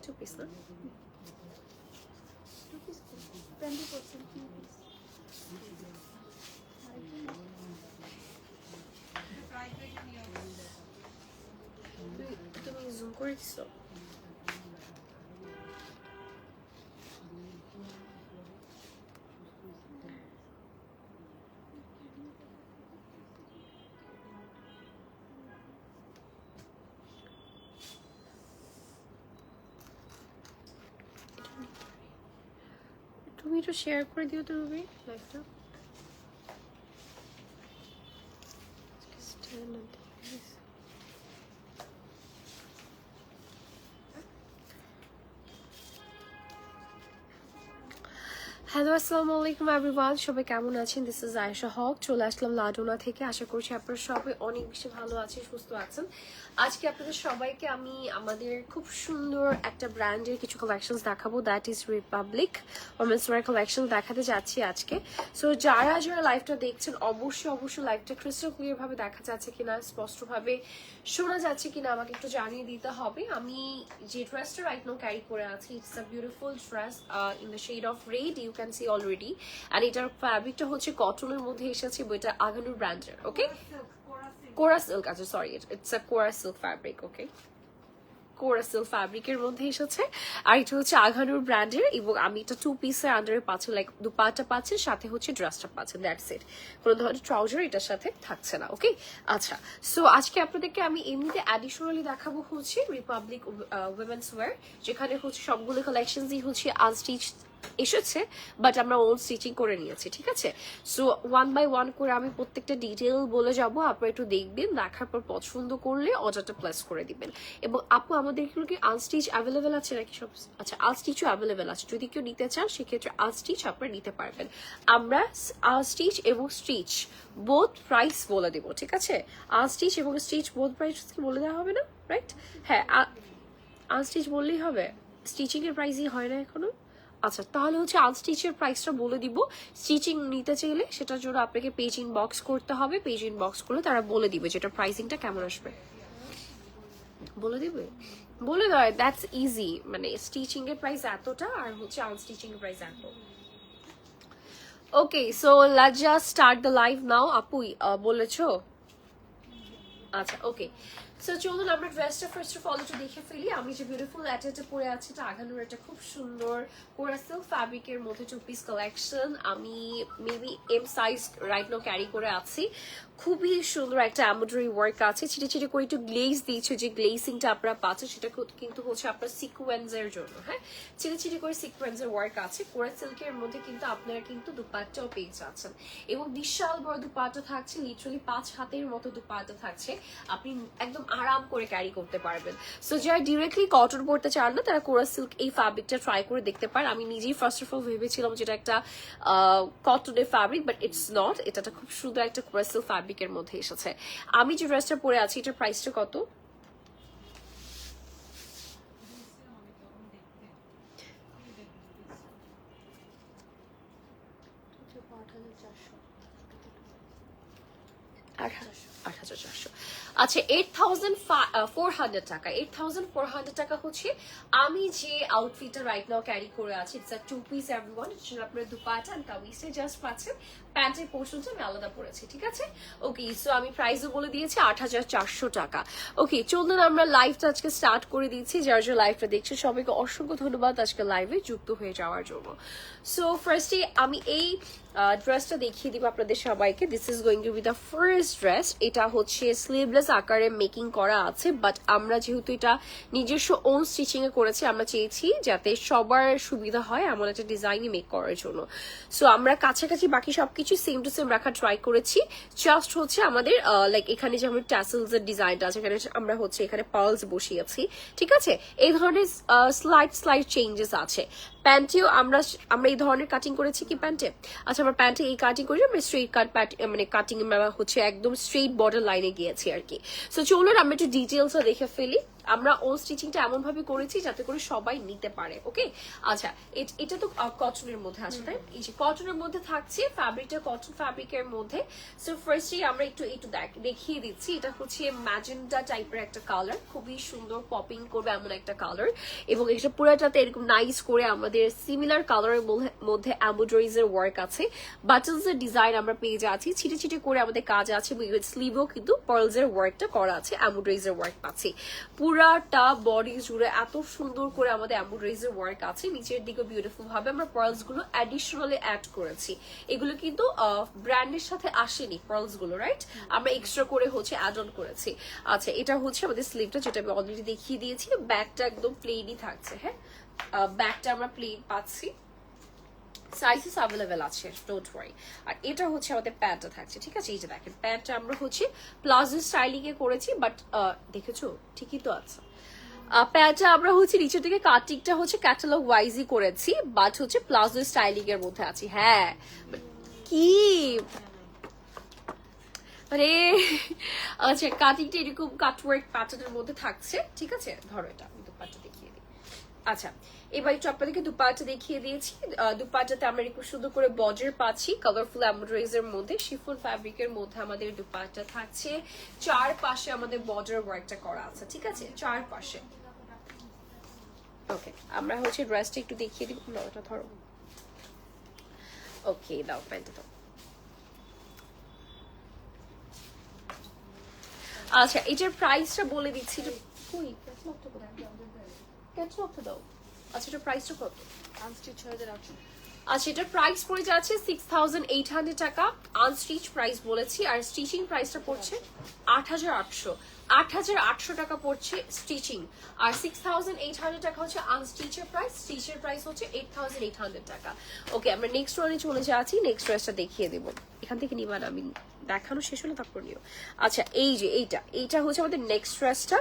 Two piece না 2 piece 20% 2 piece তুমি zoom করে দিছো তুমি একটু শেয়ার করে দিও তো রুবি লাইভটা হ্যালো আসসালামু আলাইকুম এভরিওয়ান সবাই কেমন আছেন দিস ইজ আয়েশা হক চলে আসলাম লাডোনা থেকে আশা করছি আপনারা সবাই অনেক বেশি ভালো আছেন সুস্থ আছেন আজকে আপনাদের সবাইকে আমি আমাদের খুব সুন্দর একটা ব্র্যান্ডের কিছু কালেকশনস দেখাবো that is Republic women's wire collection দেখাতে যাচ্ছি আজকে সো যারা যারা লাইভটা দেখছেন অবশ্যই লাইভটা ক্রিস্টাল ক্লিয়ার ভাবে দেখা যাচ্ছে কিনা স্পষ্টভাবে শোনা যাচ্ছে কিনা আমাকে একটু জানিয়ে দিতে হবে আমি যে ড্রেসটা রাইট নাও ক্যারি করে আছি it's a beautiful dress in the shade of red you can see already and এটার ফ্যাব্রিকটা হচ্ছে কটনের মধ্যে এসেছে এটা আগানুর ব্র্যান্ডের ওকে কোরা সিল্ক আচ্ছা সরি ইটস আ কোরা সিল্ক ফ্যাব্রিক ওকে কোরা সিল্ক ফ্যাব্রিকের মধ্যে এসেছে আর এটা হচ্ছে আঘানুর ব্র্যান্ডের এবং আমি এটা 2 পিসের আন্ডারে পাচ্ছি লাইক দুপাট্টা পাচ্ছি সাথে হচ্ছে ড্রেসটা পাচ্ছেন দ্যাটস ইট কোনো ধরনের ট্রাউজার এটার সাথে থাকছে না ওকে আচ্ছা সো আজকে আপনাদেরকে আমি এমনিতে অ্যাডিশনালি দেখাবো হচ্ছে রিপাবলিক উইমেন্স ওয়্যার যেখানে হচ্ছে সবগুলো কালেকশনসই হচ্ছে আনস্টিচ এসেছে বাট আমরা ওন স্টিচিং করে নিয়েছি ঠিক আছে সো ওয়ান বাই ওয়ান করে আমি প্রত্যেকটা ডিটেল বলে যাব আপনারা একটু দেখবেন দেখার পর পছন্দ করলে অর্ডারটা প্লেস করে দিবেন এবং আপু আমাদের এগুলো কি আনস্টিচ অ্যাভেলেবেল আছে নাকি সব আচ্ছা আনস্টিচও অ্যাভেলেবেল আছে যদি কেউ নিতে চান সেক্ষেত্রে আনস্টিচ আপনারা নিতে পারবেন আমরা আনস্টিচ এবং স্টিচ বোথ প্রাইস বলে দেবো ঠিক আছে আনস্টিচ এবং স্টিচ বোথ প্রাইস কি বলে দেওয়া হবে না রাইট হ্যাঁ আনস্টিচ বললেই হবে স্টিচিং এর প্রাইসই হয় না এখনো আচ্ছা তাহলে হচ্ছে আনস্টিচের প্রাইসটা বলে দিব স্টিচিং নিতে চাইলে সেটার জন্য আপনাকে পেজ ইনবক্স করতে হবে পেজ ইনবক্স করলে তারা বলে দিবে যেটা প্রাইসিংটা কেমন আসবে বলে দিবে বলে দেয় দ্যাটস ইজি মানে স্টিচিং এর প্রাইস এতটা আর হচ্ছে আনস্টিচিং এর প্রাইস এত okay so let's just start the live নাও আপু বলেছো আচ্ছা ওকে সো চলুন আমরা ড্রেসটা ফার্স্ট অফ অল একটু দেখে ফেলি আমি যে বিউটিফুল অ্যাটাচটা পরে আছি এটা আঘানুর একটা খুব সুন্দর কোরা সিল্ক ফ্যাব্রিকের মধ্যে 2 পিস কালেকশন আমি maybe M size right now carry করে আছি খুবই সুন্দর একটা এমব্রয়ডারি ওয়ার্ক আছে ছিটে ছিটে করে একটু গ্লেজ দিয়েছে যে গ্লেজিংটা আপনারা পাচ্ছেন সেটা কিন্তু হচ্ছে আপনার সিকোয়েন্সের জন্য হ্যাঁ ছিটে ছিটে করে সিকোয়েন্সের ওয়ার্ক আছে কোরা সিল্কের মধ্যে কিন্তু আপনারা কিন্তু দুপাট্টাও পেয়ে যাচ্ছেন এবং বিশাল বড় দুপাট্টা থাকছে লিটারালি 5 হাতের মতো দুপাট্টা থাকছে আপনি একদম আরাম করে ক্যারি করতে পারবেন সো যারা ডিরেক্টলি কটন পরতে চান না তারা কোরা সিল্ক এই ফ্যাব্রিকটা ট্রাই করে দেখতে পারেন আমি নিজেই ফার্স্ট অফ অল ভেবেছিলাম যেটা একটা কটনের ফ্যাব্রিক বাট ইটস নট এটা খুব সুন্দর একটা কোরা সিল্ক ফ্যাব্রিকের মধ্যে এসেছে আমি যে ড্রেসটা পরে আছি এটার প্রাইসটা কত আচ্ছা 8,400 টাকা 8,400 টাকা হচ্ছে আমি যে আউটফিটটা রাইট নাও ক্যারি করে আছি ইটস আ 2 পিস এভরিওয়ান এর আপনারা দুপাট্টা এন্ড কামিজে জাস্ট পাচ্ছেন প্যান্টের পোর্শনটা আমি আলাদা পরেছি ঠিক আছে ওকে সো আমি প্রাইসও বলে দিয়েছি 8,400 টাকা ওকে চলুন আমরা লাইভটা আজকে স্টার্ট করে দিচ্ছি যারা যারা লাইভটা দেখছে সবাইকে অসংখ্য ধন্যবাদ আজকে লাইভে যুক্ত হয়ে যাওয়ার জন্য সো ফার্স্টে আমি এই ড্রেসটা দেখিয়ে দিব আপনাদের সবাইকে this is going to be the first dress এটা হচ্ছে স্লিভলেস আকারে মেকিং করা আছে বাট আমরা যেহেতু এটা নিজস্ব ওন স্টিচিং এ করেছি আমরা চেয়েছি যাতে সবার সুবিধা হয় এমন একটা ডিজাইনই মেক করার জন্য সো আমরা কাছাকাছি বাকি সবকিছু সেম টু সেম রাখার ট্রাই করেছি জাস্ট হচ্ছে আমাদের লাইক এখানে যে আমাদের ট্যাসেলস এর ডিজাইনটা আছে এখানে আমরা হচ্ছে এখানে পার্লস বসিয়েছি ঠিক আছে এই ধরনের স্লাইড চেঞ্জেস আছে প্যান্টেও আমরা এই ধরনের কাটিং করেছি কি প্যান্টে আচ্ছা আমরা প্যান্টে এই কাটিং করেছি আমরা স্ট্রেট কাট মানে কাটিং হচ্ছে একদম স্ট্রেট বর্ডার লাইনে গিয়েছি আর কি সো চলুন আমরা একটু ডিটেলসও দেখে ফেলি আমরা ওন স্টিচিংটা এমন ভাবে করেছি যাতে করে সবাই নিতে পারে। ওকে, আচ্ছা এটা তো কটনের মধ্যে আছে, তাই? এই যে কটনের মধ্যে থাকছে, ফ্যাব্রিকটা কটন ফ্যাব্রিকের মধ্যে। সো ফার্স্টে আমরা একটু দেখিয়ে দিচ্ছি, এটা হচ্ছে ম্যাজেন্টা টাইপের একটা কালার, খুবই সুন্দর পপিং করবে এমন একটা কালার, এবং এটা পুরোটাতে এরকম নাইস করে আমাদের সিমিলার কালারের মধ্যে এমব্রয়ডারিজ এর ওয়ার্ক আছে, বাটনস এর ডিজাইন আমরা পেয়ে যাচ্ছি, ছিটে ছিটে করে আমাদের কাজ আছে, স্লিভও কিন্তু পার্লস এর ওয়ার্কটা করা আছে, এমব্রয়ডারিজ এর ওয়ার্ক পাচ্ছি পুরাটা বডি জুড়ে, এত সুন্দর করে আমাদের এমব্রয়ডারিজ এর ওয়ার্ক আছে, নিচের দিকে বিউটিফুল ভাবে আমরা পার্লস গুলো অ্যাডিশনালি অ্যাড করেছি। এগুলো কিন্তু ব্র্যান্ডের সাথে আসেনি পার্লস গুলো, রাইট? আমরা এক্সট্রা করে হচ্ছে অ্যাড অন করেছি। আচ্ছা, এটা হচ্ছে আমাদের স্লিভটা, যেটা আমি অলরেডি দেখিয়ে দিয়েছি। ব্যাকটা একদম প্লেনই থাকছে, হ্যাঁ, ব্যাকটা আমরা প্লেন পাচ্ছি, সাইজেস অ্যাভেলেবেল আছে, ডোন্ট ওয়ারি। আর এটা হচ্ছে আমাদের প্যান্টটা থাকছে, ঠিক আছে? এই যে দেখেন প্যান্টটা আমরা হচ্ছে প্লাজো স্টাইলিং এ করেছি, বাট দেখেছো ঠিকই তো আছে। প্যান্টটা আমরা হচ্ছে নিচের দিকে কাটিংটা হচ্ছে ক্যাটালগ ওয়াইজই করেছি, বাট হচ্ছে প্লাজো স্টাইলিং এর মধ্যে আছি। হ্যাঁ, কি মানে আচ্ছা, কাটিংটা এরকম কাটওয়ার্ক প্যাটার্নের মধ্যে থাকছে, ঠিক আছে? ধরো এটা আমি দুপাট্টা দেখিয়ে দিই। আচ্ছা, এবার একটু আপনাদেরকে দুপাট্টা দেখিয়ে দিয়েছি। দুপাট্টাতে আমরা একটু সুন্দর করে বর্ডার পাচ্ছি, কালারফুল এমব্রয়ডারিজ এর মধ্যে, শিফন ফ্যাব্রিকের মধ্যে আমাদের দুপাট্টা থাকছে, চারপাশে আমাদের বর্ডার ওয়ার্কটা করা আছে, ঠিক আছে? চারপাশে। ওকে, আমরা হচ্ছে ড্রেসটা একটু দেখিয়ে দিব। না, ওটা ধরো। ওকে, দাও প্যান্টটা দাও। আচ্ছা, এটার প্রাইসটা বলে দিচ্ছি। কই ক্যাটলগটা দাও। আচ্ছা, এটার প্রাইসটা কত? আনস্টিচ 6800। আচ্ছা, এটার প্রাইস পড়ে যাচ্ছে 6800 টাকা, আনস্টিচ প্রাইস বলেছি, আর স্টিচিং প্রাইসটা পড়ছে 8800। 8800 টাকা পড়ছে স্টিচিং, আর 6800 টাকা হচ্ছে আনস্টিচের প্রাইস, স্টিচের প্রাইস হচ্ছে 8800 টাকা। ওকে, আমরা নেক্সট ওয়ানে চলে যাচ্ছি, নেক্সট ড্রেসটা দেখিয়ে দেবো। এখান থেকে নিবা না, আমি দেখানো শেষ হলে তারপর নিও। আচ্ছা, এই যে এইটা হচ্ছে আমাদের নেক্সট ড্রেসটা।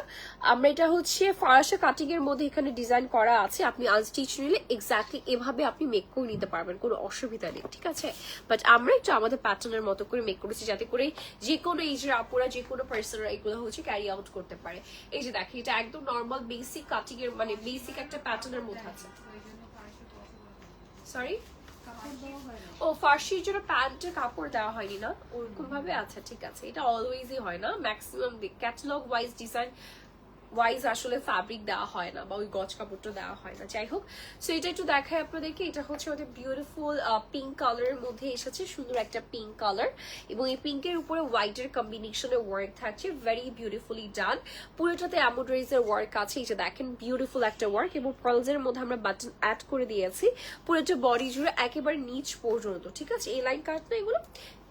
আমরা এটা হচ্ছে ফারাসা কাটিং এর মধ্যে এখানে ডিজাইন করা আছে, আপনি আনস্টিচ নিলে এক্স্যাক্টলি এভাবে আপনি মেক করে নিতে পারবেন, কোনো অসুবিধা নেই, ঠিক আছে? বাট আমরা একটু আমাদের প্যাটার্নের মতো করে মেক করেছি, যাতে করে যে কোনো এজের আপুরা, যে কোনো পার্সনরা এগুলো হচ্ছে ক্যারি আউট করতে পারে। এই যে দেখি, এটা একদম নর্মাল বেসিক কাটিং এর, মানে বেসিক একটা প্যাটার্নের মধ্যে আছে। সরি, ও ফার্সির জন্য প্যান্টের কাপড় দেওয়া হয়নি না ওরকম ভাবে? আচ্ছা, ঠিক আছে, এটা অলওয়েজই হয় না, maximum catalogue wise design wise আসলে ফ্যাব্রিক দেওয়া হয় না, বা ওই গজ কাপড়টা দেওয়া হয় না। যাই হোক, সো এটা একটু দেখায় আপনাদেরকে। এটা হচ্ছে ওদের বিউটিফুল পিঙ্ক কালারের মধ্যে এসেছে, সুন্দর একটা পিঙ্ক কালার, এবং এই পিঙ্কের উপরে হোয়াইটের কম্বিনেশনের ওয়ার্ক থাকছে, ভেরি বিউটিফুলি ডান। পুরোটাতে এমব্রয়ডারিজ এর ওয়ার্ক আছে, এই যে দেখেন বিউটিফুল একটা ওয়ার্ক, এবং পার্লস এর মধ্যে আমরা বাটন অ্যাড করে দিয়েছি পুরোটা বডি জুড়ে একেবারে নিচ পর্যন্ত, ঠিক আছে? এই লাইন কাট না এগুলো,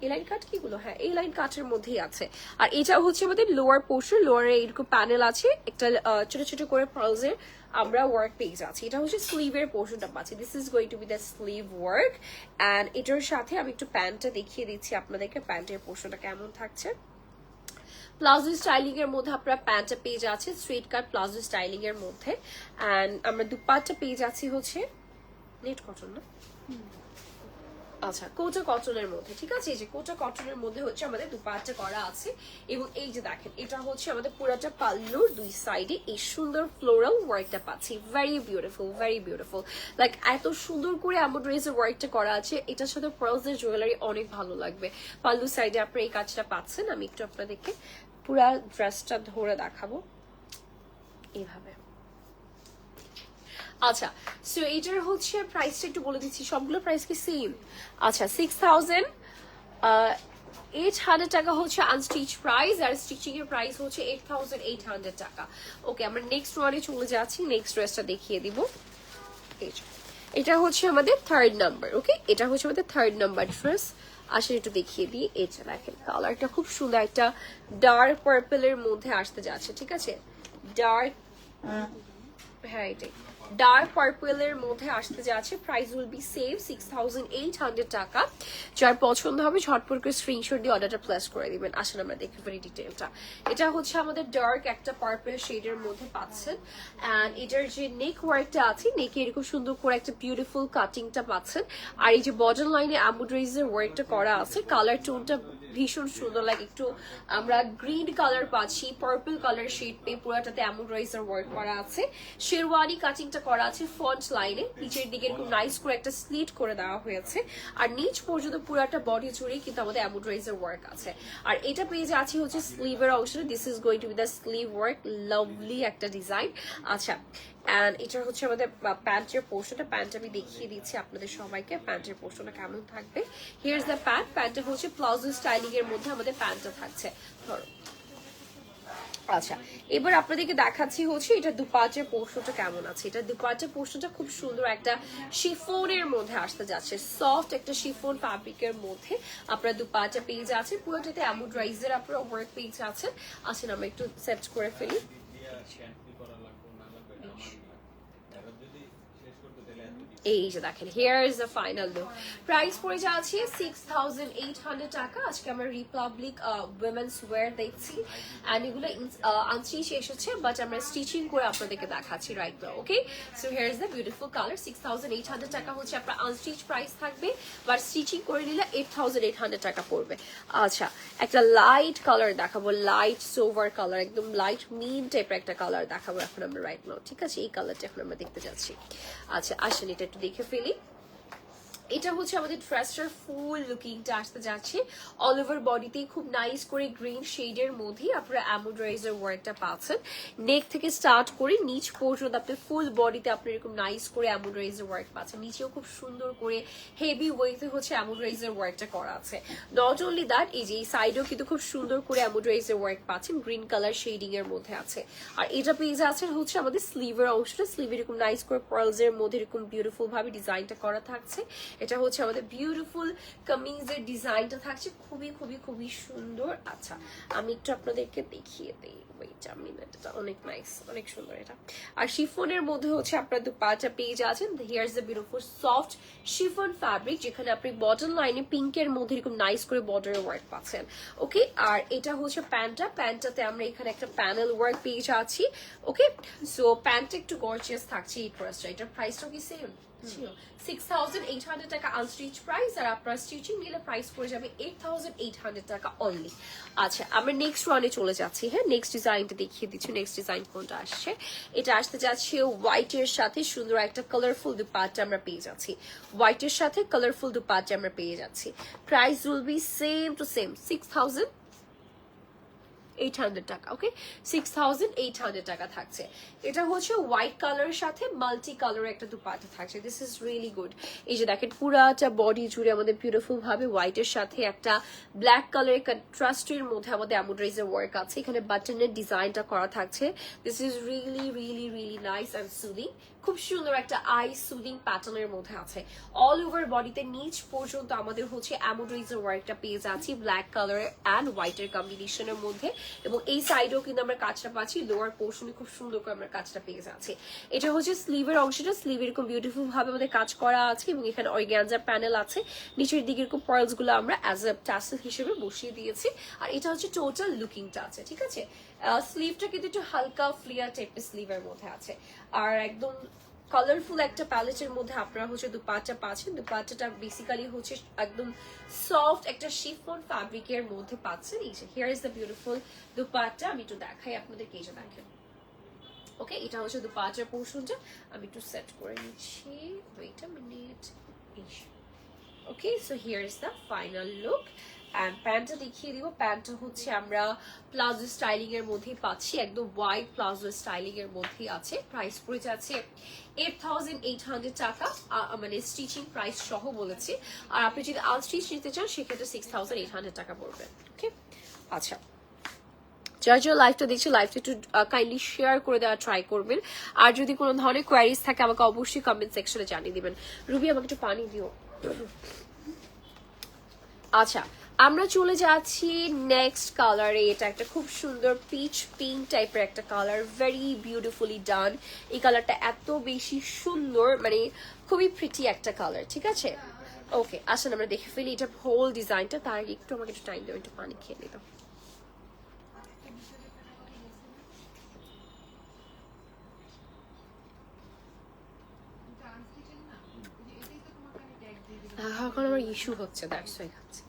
এই লাইন কাট কিগুলো, হ্যাঁ এই লাইন কাটের মধ্যেই আছে। আর এটা হচ্ছে আমাদের লোয়ার পোর্শন, লোয়ারে এরকম প্যানেল আছে, একটা ছোট ছোট করে পার্লস এর আমরা ওয়ার্ক পেয়ে যাচ্ছি। এটা হচ্ছে স্লিভের পোর্শনটা পাচ্ছি, this is going to be the sleeve work. And এটার সাথে আমি একটু প্যান্টটা দেখিয়ে দিচ্ছি আপনাদেরকে, প্যান্টের পোর্শনটা কেমন থাকছে। প্লাজো স্টাইলিং এর মধ্যে আপনারা প্যান্টটা পেয়ে যাচ্ছে স্ট্রেট কাট প্লাজো স্টাইলিং এর মধ্যে, অ্যান্ড আমরা দুপাট্টা পেয়ে যাচ্ছি হচ্ছে নেট কটন না, আচ্ছা কোটা কটনের মধ্যে, ঠিক আছে? এই যে কোটা কটনের মধ্যে হচ্ছে আমাদের দুপাট্টা করা আছে, এবং এই যে দেখেন এটা হচ্ছে আমাদের পুরাটা পাল্লুর দুই সাইডে এই সুন্দর ফ্লোরাল ওয়ার্কটা পাচ্ছি, very beautiful, very beautiful. Like এত সুন্দর করে এমব্রয়ডারিজ এর ওয়ার্কটা করা আছে, এটার সাথে পার্লস এর জুয়েলারি অনেক ভালো লাগবে। পাল্লু সাইডে আপনারা এই কাজটা পাচ্ছেন। আমি একটু আপনাদেরকে পুরা ড্রেসটা ধরে দেখাবো এইভাবে। আচ্ছা, সো এটার হচ্ছে প্রাইসটা একটু বলে দিচ্ছি, সবগুলো প্রাইস কি সেম? আচ্ছা, 6800 টাকা হচ্ছে আনস্টিচ প্রাইস, আর স্টিচিং এর প্রাইস হচ্ছে 8800 টাকা। ওকে, আমরা নেক্সট ওয়ানে চলে যাচ্ছি, নেক্সট ড্রেসটা দেখিয়ে দিব। এটা হচ্ছে আমাদের থার্ড নাম্বার। ওকে, এটা হচ্ছে আমাদের থার্ড নাম্বার ড্রেস। আসলে একটু দেখিয়ে দিই, এটা দেখেন কালারটা খুব সুন্দর, একটা ডার্ক পার্পলের মধ্যে আসতে যাচ্ছে, ঠিক আছে? ডার্ক, হ্যাঁ এটাই ডার্ক পার্পলের মধ্যে আসতে যাচ্ছে। প্রাইস উইল বি সেম 6800 টাকা। যার পছন্দ হবে ঝটপট করে স্ক্রিনশট দিয়ে অর্ডারটা প্লেস করে দিবেন। আসলে আমরা দেখতে পারি ডিটেলটা। এটা হচ্ছে আমাদের ডার্ক একটা পার্পল শেডের মধ্যে পাচ্ছেন, অ্যান্ড এটার যে নেক ওয়ার্কটা আছে, নেকে এরকম সুন্দর করে একটা বিউটিফুল কাটিংটা পাচ্ছেন, আর এই যে বর্ডার লাইনে এমব্রয়ডারিজ এর ওয়ার্কটা করা আছে, কালার টোনটা ভীষণ সুন্দর লাগে, একটু আমরা গ্রিন কালার পাচ্ছি, পার্পল কালার শেড পেয়ে পুরোটাতে এমব্রয়ডারি ওয়ার্ক করা আছে। শেরওয়ানি কাটিংটা করা আছে ফ্রন্ট লাইনে, নিচের দিকে এরকম নাইস করে একটা স্লিট করে দেওয়া হয়েছে, আর নিচ পর্যন্ত পুরোটা বডি জুড়ে কিন্তু আমাদের এমব্রয়ডারি ওয়ার্ক আছে। আর এটা পেয়ে যাচ্ছি হচ্ছে স্লিভের অংশটা, this is going to be the sleeve work, lovely একটা ডিজাইন। আচ্ছা, অ্যান্ড এটা হচ্ছে আমাদের প্যান্টের পোর্শনটা, প্যান্ট আমি দেখিয়ে দিচ্ছি আপনাদের সবাইকে প্যান্টের পোর্শনটা কেমন থাকবে। হিয়ার্স দ্য প্যান্ট, প্যান্টটা হচ্ছে প্লাজো স্টাইলিং এর মধ্যে আমাদের প্যান্টটা থাকছে। ধরো, আচ্ছা এবার আপনাদেরকে দেখাচ্ছি হচ্ছে এটা দুপাটের পোর্শনটা কেমন আছে। এটা দুপাটের পোর্শনটা খুব সুন্দর একটা শিফনের মধ্যে আসতে যাচ্ছে, সফট একটা শিফন ফ্যাব্রিকের মধ্যে আপনারা দুপাটা পেয়ে যাচ্ছেন, পুরোটাতে এমব্রয়ডারিজের আপনারা ওয়ার্ক পেয়ে যাচ্ছেন। আসেন আমরা একটু সেট করে ফেলি। এই যে দেখেন, here is the final look. Price পড়ে যাচ্ছে 6,800 টাকা। আজকে আমরা রিপাবলিক উইমেন্স ওয়্যার দেখছি, অ্যান্ড এগুলো আনস্টিচ এসেছে, বাট আমরা স্টিচিং করে আপনাদেরকে দেখাচ্ছি right now. Okay, so here is the beautiful colour. 6,800 টাকা হচ্ছে আপনার আনস্টিচ প্রাইস থাকবে, বাট স্টিচিং করে নিলে 8,800 টাকা পড়বে। আচ্ছা, একটা লাইট কালার দেখাবো, লাইট সোভার কালার, একদম লাইট মিন টাইপের একটা কালার দেখাবো এখন আমরা রাইট নাও। ঠিক আছে, এই কালারটা এখন আমরা দেখতে যাচ্ছি। আচ্ছা আসেন এটা একটু দেখে ফেলি। এটা হচ্ছে আমাদের ড্রেসটার ফুল লুকিংটা আসতে যাচ্ছে, অল ওভার বডিতে খুব নাইস করে গ্রিন শেডের মধ্যে আপনারা এমব্রয়ডারিজের ওয়ার্কটা পাচ্ছেন। নেক থেকে স্টার্ট করে নিচ পর্যন্ত আপনি ফুল বডিতে আপনি এরকম নাইস করে এমব্রয়ডারিজের ওয়ার্ক পাচ্ছেন। নিচেও খুব সুন্দর করে হেভি ওয়েতে হচ্ছে এমব্রয়ডারিজের ওয়ার্কটা করা আছে। নট অনলি দ্যাট, এই যে এই সাইডেও কিন্তু খুব সুন্দর করে এমব্রয়ডারিজের ওয়ার্ক পাচ্ছেন, গ্রিন কালার শেডিং এর মধ্যে আছে। আর এটা পেয়ে যাচ্ছেন হচ্ছে আমাদের স্লিভের অংশটা, স্লিভে এরকম নাইস করে পার্লস এর মধ্যে এরকম বিউটিফুল ভাবে ডিজাইনটা করা থাকছে। এটা হচ্ছে আমাদের বিউটিফুল কামিজের ডিজাইনটা থাকছে, খুবই খুবই খুবই সুন্দর। আচ্ছা আমি একটু আপনাদেরকে দেখিয়ে দিই, এটা অনেক নাইস, অনেক সুন্দর এটা। আর শিফনের মধ্যে হচ্ছে আপনার দুপাটা পেয়ে যাচ্ছেন, here's the beautiful soft chiffon fabric, যেখানে আপনি বটম লাইনে পিঙ্কের মধ্যে এরকম নাইস করে বর্ডারের ওয়ার্ক পাচ্ছেন। ওকে, আর এটা হচ্ছে প্যান্টটা, প্যান্টটাতে আমরা এখানে একটা প্যানেল ওয়ার্ক পেয়ে যাচ্ছি। ওকে, সো প্যান্টটা একটু গর্জিয়াস থাকছে এই ড্রেসটা। এটার প্রাইসটা কি সেম ছিল, 6,800 টাকা আনস্টিচ প্রাইস, আর আপনার স্টিচিং নিলে প্রাইস পড়ে যাবে 8,800 টাকা অনলি। আচ্ছা আমরা নেক্সট ওয়ানে চলে যাচ্ছি। হ্যাঁ, নেক্সট ডিজাইনটা দেখিয়ে দিচ্ছি। নেক্সট ডিজাইন কোনটা আসছে, এটা আসতে যাচ্ছে হোয়াইটের সাথে সুন্দর একটা কালারফুল দুপাট্টা আমরা পেয়ে যাচ্ছি। হোয়াইটের সাথে কালারফুল দুপাট্টা আমরা পেয়ে যাচ্ছি। Price will be same to same, 6,800 টাকা। ওকে, 6,800 টাকা থাকছে। এটা হচ্ছে হোয়াইট কালারের সাথে মাল্টি কালারের একটা দুপাট্টা থাকছে, দিস ইজ রিয়েলি গুড। এই যে দেখেন পুরাটা বডি জুড়ে আমাদের বিউটিফুল ভাবে হোয়াইটের সাথে একটা ব্ল্যাক কালারের কন্ট্রাস্টের মধ্যে আমাদের এমব্রয়ডারিজের ওয়ার্ক আছে। এখানে বাটনের ডিজাইনটা করা থাকছে, this is really really really nice and soothing. খুব সুন্দর একটা আই সুদিং প্যাটার্নের মধ্যে আছে। অল ওভার বডিতে নিচ পর্যন্ত আমাদের হচ্ছে এমব্রয়ডারিজের ওয়ার্কটা পেয়ে যাচ্ছি ব্ল্যাক কালার অ্যান্ড হোয়াইটের কম্বিনেশনের মধ্যে, এবং এই সাইডেও কিন্তু আমরা কাজটা পাচ্ছি, লোয়ার পোর্শনে খুব সুন্দর করে আমরা কাজটা পেয়ে যাচ্ছি। এটা হচ্ছে স্লিভের অংশটা, স্লিভ এরকম বিউটিফুল ভাবে আমাদের কাজ করা আছে, এবং এখানে অর্গানজার প্যানেল আছে। নিচের দিকে এরকম পার্লস গুলো আমরা অ্যাজ এ টাসেল হিসেবে বসিয়ে দিয়েছি। আর এটা হচ্ছে টোটাল লুকিংটা আছে। ঠিক আছে, স্লিভটা কিন্তু একটু হালকা ফ্লিয়ার টাইপের স্লিভের মধ্যে আছে, আর একদম কালারফুল একটা প্যালেটের মধ্যে আপনারা হচ্ছে দুপাট্টা পাচ্ছেন। দুপাট্টাটা বেসিক্যালি হচ্ছে একদম সফট একটা শিফন ফ্যাব্রিকের মধ্যে পাচ্ছেন। এই যে here is the beautiful dupatta, আমি একটু দেখাই আপনাদেরকে, এই যে দেখেন। ওকে, এটা হচ্ছে দুপাট্টার পোর্শনটা, আমি একটু সেট করে নিচ্ছি, wait a minute. Okay, so here is the final look. And প্যান্টটা দেখিয়ে দিব। প্যান্টটা হচ্ছে আমরা প্লাজো স্টাইলিং এর মধ্যেই পাচ্ছি, একদম হোয়াইট প্লাজো স্টাইলিং এর মধ্যেই আছে। প্রাইস পড়ে যাচ্ছে 8,800 টাকা, মানে স্টিচিং প্রাইস সহ বলেছি। আর আপনি যদি আনস্টিচ নিতে চান সেক্ষেত্রে 6,800 টাকা পড়বে। ওকে, আচ্ছা যারা যারা লাইভটা দেখছে লাইভটা একটু কাইন্ডলি শেয়ার করে দেওয়া ট্রাই করবেন। আর যদি কোনো ধরনের কোয়ারিজ থাকে আমাকে অবশ্যই কমেন্ট সেকশনে জানিয়ে দিবেন। রুবি আমাকে একটু পানি দিও। আচ্ছা আমরা চলে যাচ্ছি নেক্সট কালারে। এটা একটা খুব সুন্দর পিচ পিঙ্ক টাইপের একটা কালার, ভেরি বিউটিফুলি ডান। এই কালারটা এত বেশি সুন্দর, মানে খুবই প্রিটি একটা কালার। ঠিক আছে, ওকে আসেন আমরা দেখে ফেলি এটা হোল ডিজাইনটা। তার আগে একটু আমাকে একটু টাইম দেবো, একটু পানি খেয়ে নিতাম। এখন আমার ইস্যু হচ্ছে, দ্যাটস ওয়াই খাচ্ছি।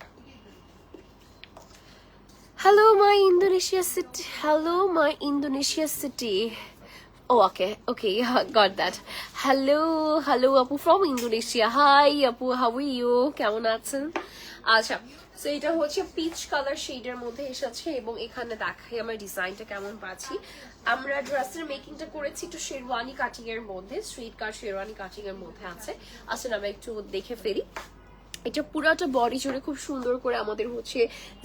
Hello, my Indonesia city. Hello, my Indonesia city. Oh, okay, yeah, got that. Hello, Apu from Indonesia. Hi, Apu, how are you? কেমন আছেন? আচ্ছা, সো এটা হচ্ছে পিচ কালার শেডের মধ্যে এসেছে এবং এখানে দেখাই আমার ডিজাইনটা কেমন পাচ্ছি। আমরা ড্রেসের মেকিংটা করেছি একটু শেরওয়ানি কাটিং এর মধ্যে, স্ট্রিট কাট শেরওয়ানি কাটিং এর মধ্যে আছে। আসলে আমরা একটু দেখে ফেলি। এটা পুরাটা বডি জুড়ে খুব সুন্দর করে আমাদের হচ্ছে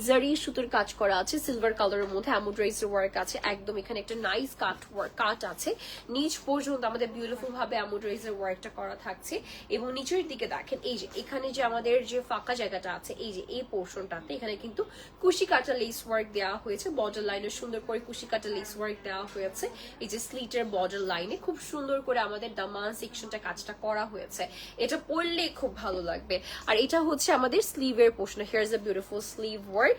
জারি সুতোর কাজ করা আছে, সিলভার কালারের মধ্যে এমব্রয়ডারি ওয়ার্ক আছে, একদম এখানে একটা নাইস কাট আছে, নিচ পর্যন্ত আমাদের বিউটিফুল ভাবে এমব্রয়ডারি ওয়ার্কটা করা থাকছে। এবং নিচের দিকে দেখেন এই যে এখানে যে আমাদের যে ফাঁকা জায়গাটা আছে, এই যে এই পোর্শনটাতে এখানে কিন্তু কুশি কাটা লেস ওয়ার্ক দেওয়া হয়েছে, বর্ডার লাইনে সুন্দর করে কুশি কাটা লেস ওয়ার্ক দেওয়া হয়েছে। এই যে স্লিটের বর্ডার লাইনে খুব সুন্দর করে আমাদের দামান সেকশনটা কাজটা করা হয়েছে। এটা পরলে খুব ভালো লাগবে। আর এটা হচ্ছে আমাদের স্লিভের portion, here is a beautiful sleeve work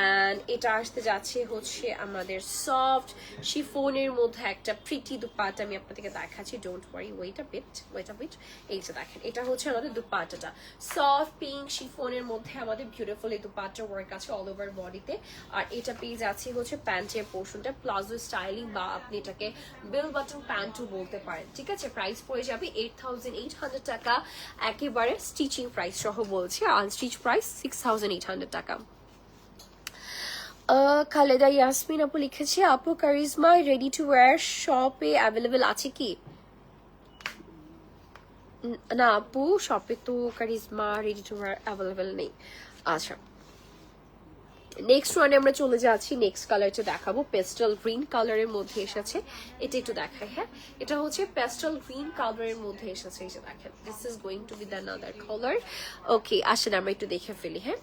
and এটা আসতে যাচ্ছে হচ্ছে আমাদের সফট শিফনের মধ্যে একটা প্রিটি দুপাট্টা। আমি আপনাদেরকে দেখাচ্ছি, don't worry, wait a bit. এই যে দেখেন এটা হচ্ছে আমাদের দুপাট্টাটা, সফট পিঙ্ক শিফনের মধ্যে আমাদের বিউটিফুল এই দুপাট্টা ওয়ার্ক আছে অল ওভার বডিতে। আর এটা পেয়ে যাচ্ছে হচ্ছে প্যান্টের পোর্শনটা, প্লাজো স্টাইলিং বা আপনি এটাকে বেল বাটন প্যান্টও বলতে পারেন। ঠিক আছে, প্রাইস পড়ে যাবে 8,800 টাকা, একেবারে স্টিচিং প্রাইস সহ বলছি। আনস্টিচ প্রাইস 6,800 টাকা। খালেদা ইয়াসমিন আপু লিখেছে, আপু কারিজমা রেডি টু ওয়্যার শপে অ্যাভেলেবেল আছে কি? না আপু, শপে তো charisma ready to wire available নেই। আচ্ছা, নেক্সট ওয়ানে আমরা চলে যাচ্ছি। নেক্সট কালারটা দেখাবো পেস্টাল গ্রিন কালারের মধ্যে এসেছে, এটা একটু দেখাই। হ্যাঁ, এটা হচ্ছে পেস্টাল গ্রিন কালারের মধ্যে এসেছে, এই যে দেখেন, this is going to be the another colour. Okay, আসেন আমরা একটু দেখে ফেলি। হ্যাঁ,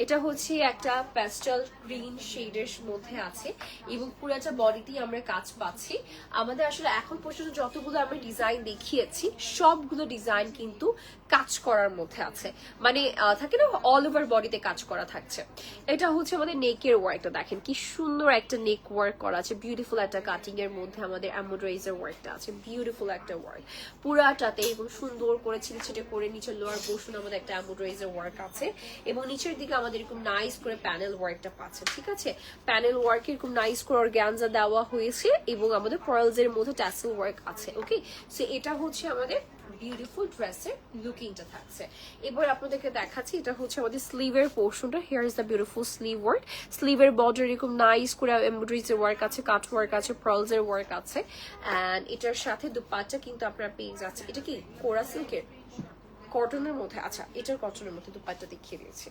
এটা হচ্ছে একটা পেস্টাল গ্রিন শেডের মধ্যে আছে এবং পুরোটা বডিতেই আমরা কাজ পাচ্ছি। আমাদের আসলে এখন পর্যন্ত যতগুলো আমরা ডিজাইন দেখিয়েছি সবগুলো ডিজাইন কিন্তু কাজ করার মধ্যে আছে, মানে থাকে না অল ওভার বডিতে কাজ করা থাকছে। এটা হচ্ছে আমাদের নেকের ওয়ার্কটা, দেখেন কি সুন্দর একটা নেক ওয়ার্ক করা আছে, বিউটিফুল একটা কাটিং এর মধ্যে আমাদের এমব্রয়ডারি ওয়ার্কটা আছে, বিউটিফুল একটা ওয়ার্ক পুরাটাতে এবং সুন্দর করে ছিটে করে নিচের লোয়ার পোর্শন আমাদের একটা এমব্রয়ডারি ওয়ার্ক আছে এবং নিচের দিকে আমাদের এরকম নাইস করে প্যানেল ওয়ার্কটা পাচ্ছে। ঠিক আছে, প্যানেল ওয়ার্কে এরকম নাইস করে অর্গানজা দেওয়া হয়েছে এবং আমাদের পার্লস এর মধ্যে ট্যাসেল ওয়ার্ক আছে। ওকে, সো এটা হচ্ছে আমাদের বিউটিফুল ড্রেসের লুকিংটা থাকছে। এবার আপনাদেরকে দেখাচ্ছি, এটা হচ্ছে আমাদের স্লিভের পোর্শনটা, here is the beautiful sleeve work. স্লিভের বর্ডার এরকম নাইস করে এমব্রয়ডারি ওয়ার্ক আছে, কাট ওয়ার্ক আছে, পার্লস এর ওয়ার্ক আছে এন্ড এটার সাথে দুপাট্টা কিন্তু আপনারা পেয়ে যাচ্ছে। এটা কি কোরা সিল্কের, কটনের মধ্যে? আচ্ছা, এটার কটনের মধ্যে দুপাট্টা দেখিয়ে দিয়েছে।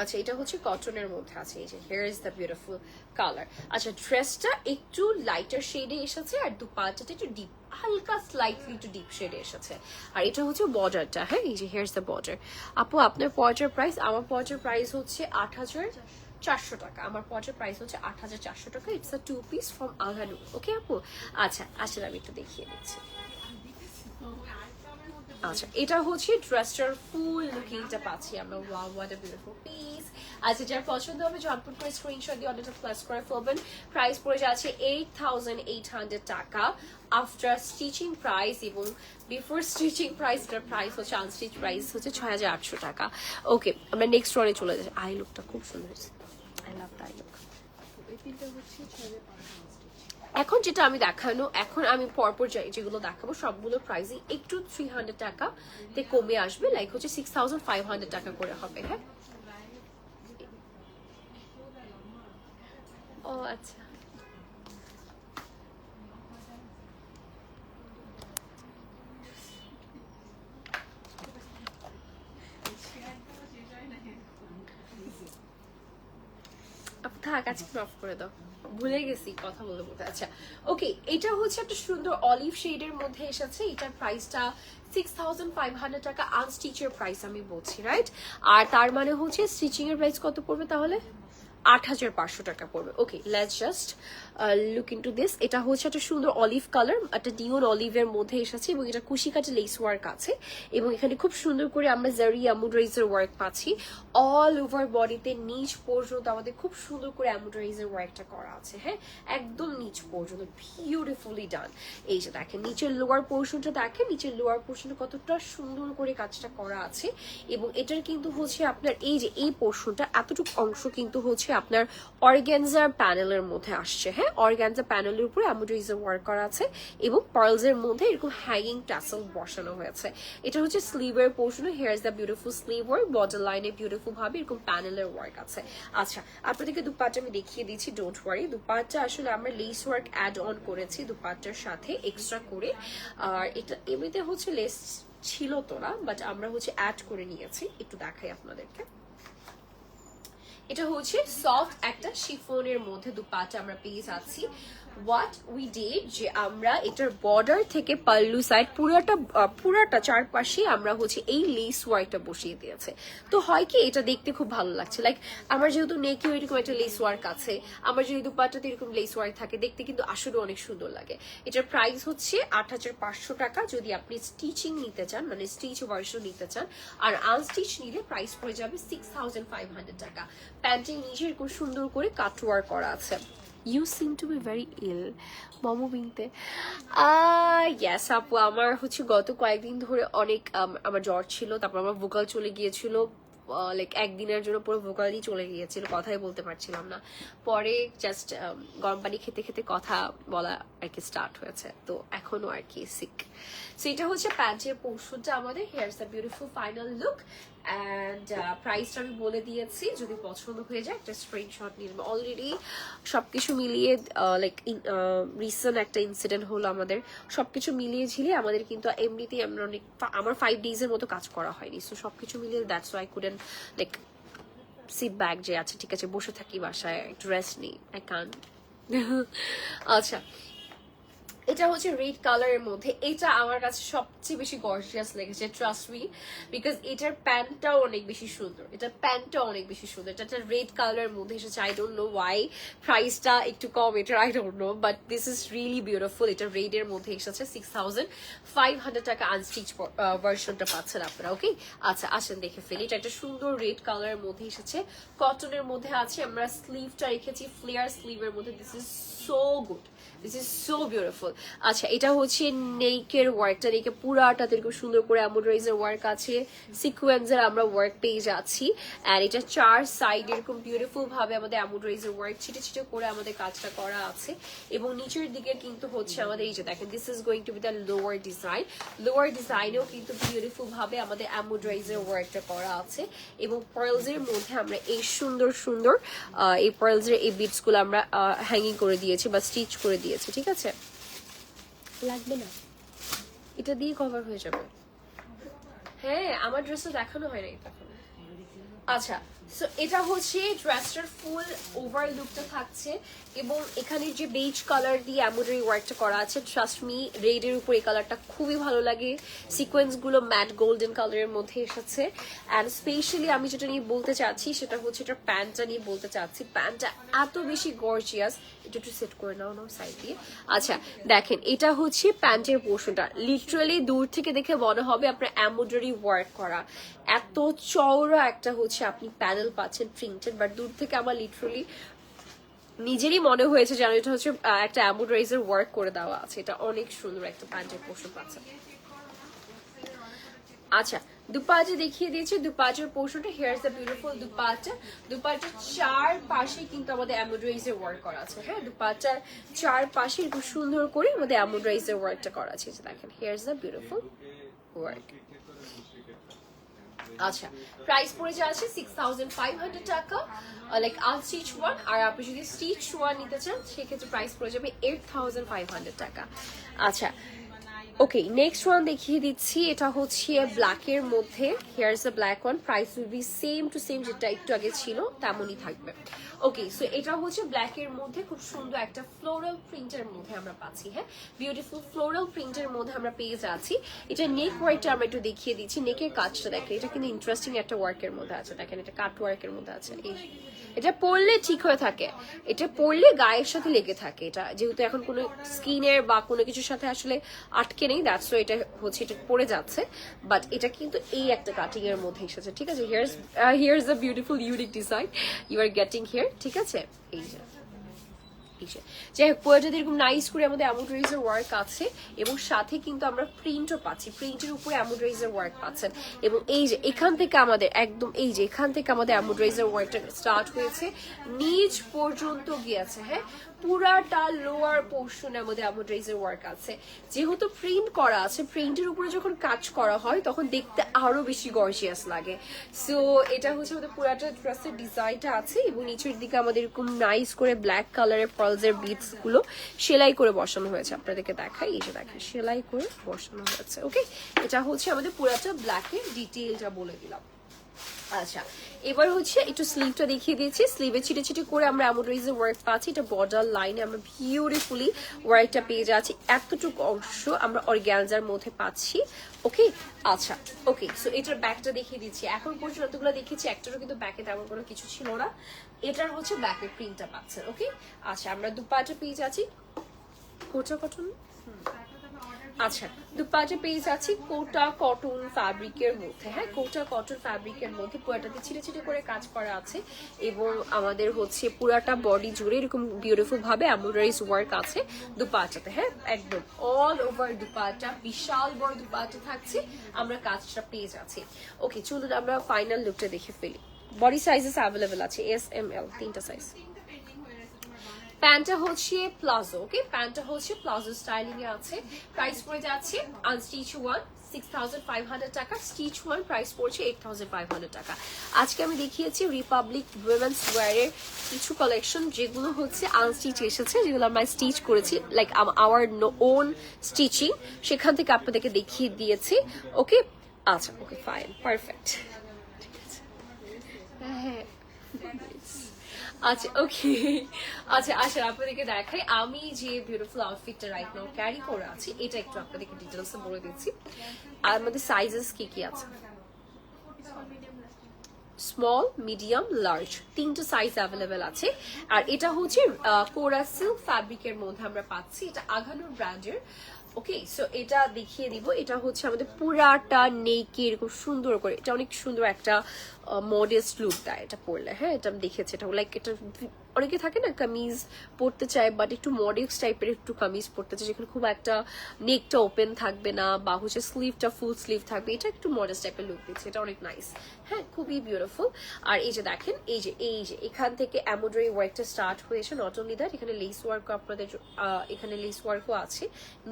আচ্ছা, এটা হচ্ছে কটনের মধ্যে আছে, এই যে here is the beautiful colour. আচ্ছা, ড্রেসটা একটু লাইটার শেডে এসেছে আর দুপাট্টাটা একটু ডিপ, হালকা স্লাইটলি একটু ডিপ শেডে এসেছে। আর এটা হচ্ছে বর্ডারটা। হ্যাঁ, এই যে হিয়ার ইজ দ্য বর্ডার। আপু আপনার পর্চার প্রাইস? আমার পর্চার প্রাইস হচ্ছে 8,400 টাকা। আমার পর্চার প্রাইস হচ্ছে 8,400 টাকা। ইটস আ 2 পিস ফ্রম আলহানু। ওকে আপু, আচ্ছা আসলে আমি একটু দেখিয়ে দিচ্ছি। আচ্ছা, এটা হচ্ছে ড্রেসটার ফুল লুকিংটা পাচ্ছি আমরা। Wow, what a beautiful piece. আচ্ছা, যার পছন্দ হবে ঝটপট করে স্ক্রিনশট দিয়ে অর্ডারটা প্লেস করে ফেলবেন। প্রাইস পড়ে যাচ্ছে 8,800 টাকা আফটার স্টিচিং প্রাইস এবং বিফোর স্টিচিং প্রাইস। এটার প্রাইস হচ্ছে আনস্টিচ প্রাইস হচ্ছে 6,800 টাকা। ওকে, আমরা নেক্সট ওয়ানে চলে যাচ্ছি। আই লুকটা খুব সুন্দর, I love the I look. এখন যেটা আমি দেখানো, এখন আমি পরপর যেগুলো দেখাবো সবগুলো প্রাইসই একটু 300 টাকা তে কমে আসবে, লাইক হচ্ছে 6,500 টাকা করে হবে। হ্যাঁ, ও আচ্ছা, থাক আজকে অফ করে দাও, ভুলে গেছি কথা বলতে বলতে। আচ্ছা, ওকে, এটা হচ্ছে একটা সুন্দর অলিভ শেডের মধ্যে এসেছে। এটার প্রাইসটা 6,500 টাকা আনস্টিচের প্রাইস আমি বলছি, রাইট? আর তার মানে হচ্ছে স্টিচিং এর প্রাইস কত পড়বে তাহলে? 8,500 টাকা পড়বে। Okay, let's just look into this. এটা হচ্ছে একটা সুন্দর অলিভ কালার, একটা ডিওন অলিভের মধ্যে এসেছে এবং এটা কুশি কাটে লেস ওয়ার্ক আছে এবং এখানে খুব সুন্দর করে আমরা জারি এমব্রয়ডারিজের ওয়ার্ক পাচ্ছি। অল ওভার বডিতে নিচ পর্যন্ত আমাদের খুব সুন্দর করে এমব্রয়ডারিজের ওয়ার্কটা করা আছে। হ্যাঁ, একদম নিচ পর্যন্ত বিউটিফুলি ডান। এই যে দেখেন নিচের লোয়ার পোর্শনটা, দেখেন নিচের লোয়ার পোর্শনটা কতটা সুন্দর করে কাজটা করা আছে এবং এটার কিন্তু হচ্ছে আপনার এই যে এই পোর্শনটা এতটুকু অংশ কিন্তু হচ্ছে আপনার অর্গানজার প্যানেলের মধ্যে আসছে। হ্যাঁ, অর্গানজা প্যানেলের উপরে এমব্রয়ডারিজের ওয়ার্ক করা আছে এবং পার্লসের মধ্যে এরকম হ্যাঙ্গিং টাসেল বসানো হয়েছে। এটা হচ্ছে স্লিভের portion. Here is the beautiful sleeve work, border লাইনে বিউটিফুল ভাবে এরকম প্যানেলের ওয়ার্ক আছে। আচ্ছা, আপনাদেরকে দুপাট্টা আমি দেখিয়ে দিচ্ছি, ডোন্ট ওয়ারি। দুপাট্টা আসলে আমরা লেস ওয়ার্ক অ্যাড অন করেছি দুপাট্টার সাথে এক্সট্রা করে। আর এটা এমনিতে হচ্ছে লেস ছিল তো না, বাট আমরা হচ্ছে অ্যাড করে নিয়েছি। একটু দেখাই আপনাদেরকে। এটা হচ্ছে সফট একটা শিফনের মধ্যে দুপাট্টা আমরা পেয়ে যাচ্ছি। হোয়াট উই ডিড, যে আমরা এটার বর্ডার থেকে পাল্লু সাইড পুরাটা চারপাশে আমরা হচ্ছে এই লেস ওয়ার্কটা বসিয়ে দিয়েছে। তো হয় কি, এটা দেখতে খুব ভালো লাগছে। লাইক আমার যেহেতু নেকেও এরকম একটা লেস ওয়ার্ক আছে, আমার যদি দুপাট্টাতে এরকম লেস ওয়ার্ক থাকে, দেখতে কিন্তু আসলে অনেক সুন্দর লাগে। এটার প্রাইস হচ্ছে ৮৫০০ টাকা যদি আপনি স্টিচিং নিতে চান, মানে স্টিচ ভার্সন নিতে চান। আর আনস্টিচ নিলে প্রাইস পড়ে যাবে 6500 টাকা। প্যান্টের নিচে এরকম সুন্দর করে কাটওয়ার্ক করা আছে। You seem to be very ill, momo বিনতে। ইয়েস আপু, আমার হচ্ছে গত কয়েকদিন ধরে অনেক আমার জ্বর ছিল, তারপর আমার ভোকাল চলে গিয়েছিল। লাইক একদিনের জন্য পুরো ভোকালই চলে গিয়েছিল, কথাই বলতে পারছিলাম না। পরে জাস্ট গরম পানি খেতে খেতে কথা বলা আর কি স্টার্ট হয়েছে, তো এখনো আর কি সিক। সো এটা হচ্ছে প্যান্টের পোর্শনটা আমাদের। হিয়ারস the beautiful final look and প্রাইসটা আমি বলে দিয়েছি। যদি পছন্দ হয়ে যায় একটা স্ক্রিনশট নিয়ে নেবো। অলরেডি সবকিছু মিলিয়ে লাইক রিসেন্ট একটা ইনসিডেন্ট হলো আমাদের, সবকিছু মিলিয়ে ঝিলিয়ে আমাদের কিন্তু এমনিতেই আমরা অনেক, আমার 5 ডেজের মতো কাজ করা হয়নি। সো সবকিছু মিলিয়ে that's why couldn't like sit back যে আচ্ছা ঠিক আছে বসে থাকি বাসায়, একটু রেস্ট নেই, আই কান। আচ্ছা, এটা হচ্ছে রেড কালারের মধ্যে। এটা আমার কাছে সবচেয়ে বেশি গর্জিয়াস লেগেছে, ট্রাস্ট মি, বিকজ এটার প্যান্টটাও অনেক বেশি সুন্দর। এটার প্যান্টটাও অনেক বেশি সুন্দর। এটা রেড কালারের মধ্যে এসেছে। আই ডোন্ট নো ওয়াই প্রাইসটা একটু কম এটার, I don't know, but this is really beautiful. এটা রেডের মধ্যে এসেছে। 6500 টাকা আনস্টিচ ভার্সনটা পাচ্ছেন আপনারা। ওকে, আচ্ছা আসেন দেখে ফেলি। এটা একটা সুন্দর রেড কালারের মধ্যে এসেছে, কটনের মধ্যে আছে। আমরা স্লিভটা রেখেছি ফ্লেয়ার স্লিভের মধ্যে। This is so good, this is so beautiful. আচ্ছা, এটা হচ্ছে নেকের ওয়ার্কটা, নেকে পুরাটাতে এরকম সুন্দর করে এমব্রয়ডারিজের ওয়ার্ক আছে, সিকোয়েন্সের আমরা ওয়ার্ক পেয়ে যাচ্ছি। অ্যান্ড এটা 4 সাইড এরকম বিউটিফুল ভাবে আমাদের এমব্রয়ডারিজের ওয়ার্ক ছিটে ছিটে করে আমাদের কাজটা করা আছে। এবং নিচের দিকে কিন্তু হচ্ছে আমাদের এই যে দেখেন, this is going to be the lower design. Lower ডিজাইনেও কিন্তু বিউটিফুল ভাবে আমাদের এমব্রয়ডারিজের ওয়ার্কটা করা আছে। এবং পার্লসের মধ্যে আমরা এই সুন্দর সুন্দর এই পার্লসের এই বিটসগুলো আমরা হ্যাঙ্গিং করে দিয়েছি বা স্টিচ করে দিয়েছি। ঠিক আছে, লাগবে না, এটা দিয়ে কভার হয়ে যাবে। হ্যাঁ, আমার ড্রেসটা দেখানো হয় নাই তখন। আচ্ছা, সো এটা হচ্ছে ড্রেসটার ফুল ওভার লুকটা থাকছে এবং এখানে যে বেজ কালার দিয়ে এমব্রয়ডারি ওয়ার্কটা করা আছে, ট্রাস্ট মি রেডের উপর এই কালারটা খুবই ভালো লাগে। সিকোয়েন্স গুলো ম্যাট গোল্ডেন কালারের মধ্যে এসেছে। অ্যান্ড স্পেশালি আমি যেটা নিয়ে বলতে চাচ্ছি সেটা হচ্ছে এটা প্যান্টটা নিয়ে বলতে চাচ্ছি। প্যান্টটা এত বেশি গর্জিয়াস, এটা একটু সেট করে নাও না সাইড দিয়ে। আচ্ছা দেখেন, এটা হচ্ছে প্যান্টের পোর্শনটা। লিটারালি দূর থেকে দেখে মনে হবে আপনার এমব্রয়ডারি ওয়ার্ক করা, এত চওড়া একটা হচ্ছে আপনি প্যানেল পাচ্ছেন প্রিন্টেড। বাট দূর থেকে আমার লিটারালি নিজেরই মনে হয়েছে যেন এটা হচ্ছে একটা এমব্রয়ডারিজের ওয়ার্ক করে দেওয়া আছে। এটা অনেক সুন্দর একটা প্যান্টের পোর্শন পাচ্ছেন। আচ্ছা, দুপাট্টা দেখিয়ে দিয়েছি। দুপাট্টার পোর্শনটা, হিয়ারস দ্য বিউটিফুল দুপাট্টা। দুপাট্টার 4 পাশে কিন্তু আমাদের এমব্রয়ডারিজের ওয়ার্ক করা আছে। হ্যাঁ, দুপাট্টার 4 পাশে একটু সুন্দর করে আমাদের এমব্রয়ডারিজের ওয়ার্কটা করা আছে। দেখেন, হিয়ারস দ্য বিউটিফুল ওয়ার্ক। আচ্ছা, প্রাইস পড়ে যাচ্ছে 6500 টাকা লাইক আনস্টিচ ওয়ান। আর আপনি যদি স্টিচ ওয়ান নিতে চান সেক্ষেত্রে প্রাইস পড়ে যাবে 8500 টাকা। আচ্ছা, ওকে, নেক্সট ওয়ান দেখিয়ে দিচ্ছি। এটা হচ্ছে ব্ল্যাকের মধ্যে। হিয়ারস the black one. Price will be same to same, যেটা একটু আগে ছিল তেমনই থাকবে। ওকে, সো এটা হচ্ছে ব্ল্যাকের মধ্যে খুব সুন্দর একটা ফ্লোরাল প্রিন্টের মধ্যে আমরা পাচ্ছি। হ্যাঁ, বিউটিফুল ফ্লোরাল প্রিন্টের মধ্যে আমরা পেয়ে যাচ্ছি। এটা নেক ওয়ার্কটা আমরা একটু দেখিয়ে দিচ্ছি। নেকের কাজটা দেখেন, এটা কিন্তু ইন্টারেস্টিং একটা ওয়ার্কের মধ্যে আছে। দেখেন, এটা কাট ওয়ার্কের মধ্যে আছে। এই এটা পরলে ঠিক হয়ে থাকে, এটা পরলে গায়ের সাথে লেগে থাকে, এটা যেহেতু এখন কোনো স্কিনের বা কোনো কিছুর সাথে আসলে আটকে নেই, দ্যাটস ওয়াই এটা হচ্ছে এটা পরে যাচ্ছে। বাট এটা কিন্তু এই একটা কাটিং এর মধ্যে এসেছে, ঠিক আছে। Here's a beautiful unique design you are getting here, ঠিক আছে। এই যে যাই হোক, পুরোটাতে এরকম নাইস করে আমাদের এমব্রয়ডারিজের ওয়ার্ক আছে এবং সাথে কিন্তু আমরা প্রিন্টও পাচ্ছি, প্রিন্টের উপরে এমব্রয়ডারিজের ওয়ার্ক পাচ্ছেন। এবং এই যে এখান থেকে আমাদের একদম এই যে এখান থেকে আমাদের এমব্রয়ডারিজের ওয়ার্কটা স্টার্ট হয়েছে, নিচ পর্যন্ত গিয়েছে, হ্যাঁ পুরাটা লোয়ার পোর্শনের মধ্যে এমব্রয়ডারিজের ওয়ার্ক আছে। যেহেতু প্রিন্ট করা আছে, প্রিন্টের উপরে যখন কাজ করা হয় তখন দেখতে আরো বেশি গর্জিয়াস লাগে। সো এটা হচ্ছে আমাদের পুরাটা ড্রেসের ডিজাইনটা আছে এবং নিচের দিকে আমাদের এরকম নাইস করে ব্ল্যাক কালারের পার্লসের বিটস গুলো সেলাই করে বসানো হয়েছে। আপনাদেরকে দেখাই, এই যে দেখেন সেলাই করে বসানো হয়েছে। ওকে, এটা হচ্ছে আমাদের পুরাটা ব্ল্যাকের ডিটেইলটা বলে দিলাম। আচ্ছা, এবার হচ্ছে একটু স্লিভটা দেখিয়ে দিয়েছি। স্লিভে ছিটে ছিটে করে আমরা এমব্রয়ডারিজের ওয়ার্ক পাচ্ছি, এটা বর্ডার লাইনে আমরা বিউটিফুলি ওয়ার্কটা পেয়ে যাচ্ছি। এতটুকু অংশ আমরা অর্গ্যানজার মধ্যে পাচ্ছি। ওকে, আচ্ছা ওকে, সো এটার ব্যাকটা দেখিয়ে দিচ্ছি। এখন পর্যন্ত যতগুলো দেখেছি একটারও কিন্তু ব্যাকে তেমন কোনো কিছু ছিল না, এটার হচ্ছে ব্যাকের প্রিন্টটা পাচ্ছেন। ওকে, আচ্ছা আমরা দুপাটা পেয়ে যাচ্ছি কোটা কটন, আচ্ছা দুপাটে পেয়ে যাচ্ছি কোটা কটন ফ্যাব্রিকের মধ্যে, হ্যাঁ কোটা কটন ফ্যাব্রিকের মধ্যে পুরাটাতে ছিটে ছিটে করে কাজ করা আছে এবং আমাদের হচ্ছে পুরাটা বডি জুড়ে এরকম বিউটিফুল ভাবে এমব্রয়ডারিজ ওয়ার্ক আছে দুপাটাতে, হ্যাঁ একদম অল ওভার দুপাটা, বিশাল বড় দুপাটা থাকছে, আমরা কাজটা পেয়ে যাচ্ছি। ওকে, চলুন আমরা ফাইনাল লুকটা দেখে ফেলি। বডি সাইজেস অ্যাভেলেবেল আছে, এস এম এল তিনটা সাইজ। প্যান্টটা হচ্ছে প্লাজো, ওকে প্যান্টটা হচ্ছে প্লাজো স্টাইলিং এ আছে। প্রাইস পড়ে যাচ্ছে আনস্টিচ ওয়ান 6,500 টাকা, স্টিচ ওয়ান প্রাইস পড়ছে 8,500 টাকা। আজকে আমি দেখিয়েছি রিপাবলিক উইমেন্স ওয়্যারের কিছু কালেকশন যেগুলো হচ্ছে আনস্টিচ এসেছে, যেগুলো আমরা স্টিচ করেছি লাইক আওয়ার ওন স্টিচিং, সেখান থেকে আপনাদেরকে দেখিয়ে দিয়েছি। ওকে, আচ্ছা ওকে ফাইন পারফেক্ট, হ্যাঁ আচ্ছা ওকে। আচ্ছা আসলে আপনাদেরকে দেখাই আমি যে বিউটিফুল আউটফিটটা রাইট নাও ক্যারি করে আছি, এটা একটু আপনাদেরকে ডিটেলসে বলে দিচ্ছি। আর আমাদের সাইজেস কি কি আছে, স্মল মিডিয়াম লার্জ তিনটা সাইজ অ্যাভেলেবেল আছে। আর এটা হচ্ছে কোরা সিল্ক ফ্যাব্রিকের মধ্যে আমরা পাচ্ছি, এটা আঘানুর ব্র্যান্ডের। ওকে, সো এটা দেখিয়ে দিব, এটা হচ্ছে আমাদের পুরাটা নেকে এরকম সুন্দর করে, এটা অনেক সুন্দর একটা মডেস্ট লুক দেয় এটা পরলে, হ্যাঁ এটা আমি দেখেছি। এটা লাইক এটা অনেকে থাকে না কামিজ পরতে চায় বাট একটু মডেস্ট টাইপের একটু কামিজ পরতে চায় যেখানে খুব একটা নেকটা ওপেন থাকবে না বা হচ্ছে স্লিভটা ফুল স্লিভ থাকবে, এটা একটু মডেস্ট টাইপের লুক দিচ্ছে, এটা অনেক নাইস, হ্যাঁ খুবই বিউটিফুল। আর এই যে দেখেন এই যে এখান থেকে এমব্রয়ডারি ওয়ার্কটা স্টার্ট হয়েছে, নট অনলি দ্যাট এখানে লেস ওয়ার্ক আপনাদের এখানে লেস ওয়ার্কও আছে,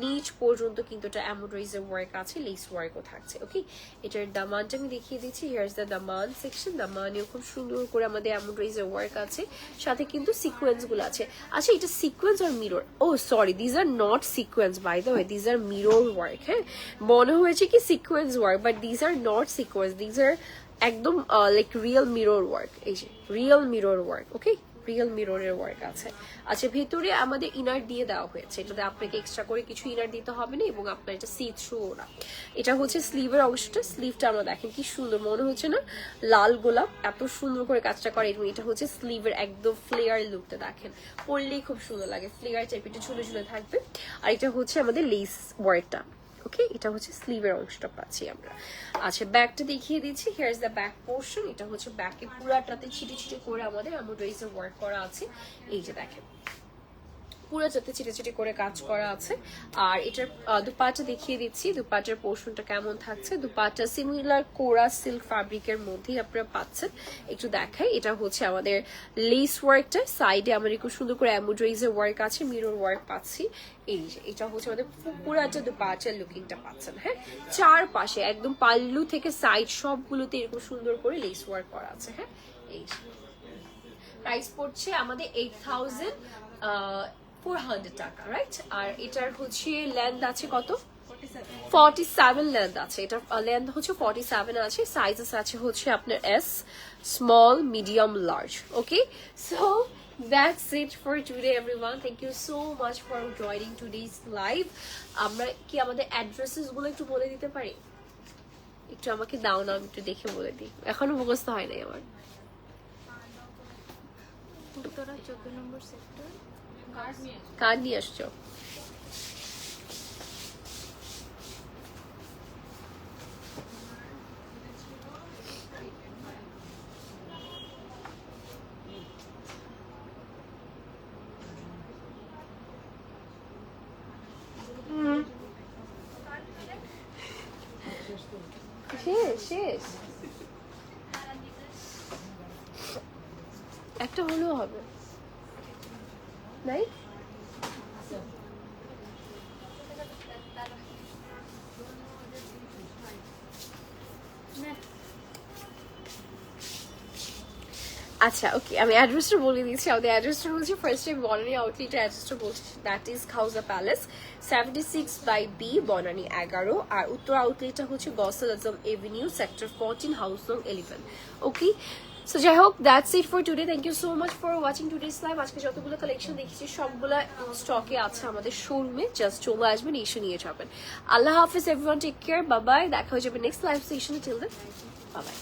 নিচ পর্যন্ত কিন্তু এটা এমব্রয়ডারিজের ওয়ার্ক আছে, লেস ওয়ার্কও থাকছে। ওকে, এটার দামানটা আমি দেখিয়ে দিচ্ছি, হিয়ার্স দ্য দামান সেকশন, দামানেও খুব সুন্দর করে আমাদের এমব্রয়ডারিজের ওয়ার্ক আছে, সাথে কিন্তু সিকোয়েন্স গুলো আছে। আচ্ছা এটা সিকোয়েন্স আর mirror, oh sorry these are not sequence by the way, these are mirror work, হ্যাঁ মনে হয়েছে কি sequence work but these are not sequence, these are একদম লাইক রিয়েল মিরর ওয়ার্ক, এই যে real mirror work. Okay, real মিররের work আছে। আচ্ছা ভেতরে আমাদের ইনার দিয়ে দেওয়া হয়েছে, এটাতে আপনাকে এক্সট্রা করে কিছু ইনার দিতে হবে না এবং আপনার এটা সি থ্রু না। এটা হচ্ছে স্লিভের অংশটা, স্লিভটা আমরা দেখেন কি সুন্দর মনে হচ্ছে না, লাল গোলাপ এত সুন্দর করে কাজটা করে এবং এটা হচ্ছে স্লিভের একদম ফ্লেয়ার লুকটা দেখেন, পরলেই খুব সুন্দর লাগে, ফ্লেয়ার টাইপের একটু ঝুলে ঝুলে থাকবে। আর এটা হচ্ছে আমাদের লেস ওয়ার্কটা, ওকে এটা হচ্ছে স্লিভের অংশটা পাচ্ছি আমরা। আচ্ছা ব্যাকটা দেখিয়ে দিচ্ছি, here is the back portion, এটা হচ্ছে ব্যাকে পুরাটাতে ছিটে ছিটে করে আমাদের এমব্রয়ডারিজের ওয়ার্ক করা আছে, এই যে দেখেন পুরাটাতে ছিটে ছিটে করে কাজ করা আছে। আর এটার দুপাটা দেখিয়ে দিচ্ছি, দুপাটার পোর্শনটা কেমন থাকছে। দুপাটা সিমিলার কোরা সিল্ক ফ্যাব্রিকের মধ্যেই আপনারা পাচ্ছেন, একটু দেখাই। এটা হচ্ছে আমাদের লেস ওয়ার্কটা, সাইডে আমাদের খুব সুন্দর করে এমব্রয়ডারিজের ওয়ার্ক আছে, মিরর ওয়ার্ক পাচ্ছি। এই যে এটা হচ্ছে আমাদের পুরাটা দুপাটার লুকিংটা পাচ্ছেন, হ্যাঁ চারপাশে একদম পাল্লু থেকে সাইড সবগুলোতে এরকম সুন্দর করে লেস ওয়ার্ক করা আছে, হ্যাঁ এই প্রাইস পড়ছে আমাদের 8,400 টাকা, রাইট। আর এটার হচ্ছে লেন্থ আছে কত, 47 লেন্থ আছে, এটা লেন্থ হচ্ছে 47 আছে, সাইজেস আছে হচ্ছে আপনার S, small, medium, large. Okay, so that's it for today everyone, thank you so much for joining today's live. আমরা কি আমাদের অ্যাড্রেসেস গুলো একটু বলে দিতে পারি, একটু আমাকে দাও না, আমি একটু দেখে বলে দিই, এখনো মুখস্থ হয় নাই আমার। উত্তরা 14 নম্বর সেক্টর। কার্ড নিয়ে আসছো? শেষ শেষ, একটা হলেও হবে নাই? আচ্ছা ওকে, আমি অ্যাড্রেসটা বলে দিচ্ছি। আমাদের অ্যাড্রেসটা হচ্ছে ফার্স্ট টাইম বনানী আউটলেটের অ্যাড্রেসটা বলছি, that is Khawaja palace 76/B Banani 11, আর উত্তর আউটলেটটা হচ্ছে Gausul Azam avenue sector 14 house নং 11। ওকে, সো যাই হোক, that's it for today. Thank you so much for watching today's live. আজকে যতগুলো কালেকশন দেখেছি সবগুলো স্টকে আছে আমাদের শোরুমে, জাস্ট চলে আসবেন, এসে নিয়ে যাবেন। আল্লাহ হাফিজ everyone, take care, bye bye. দেখা হয়ে যাবে নেক্সট লাইভ সেশনে। Till then bye by.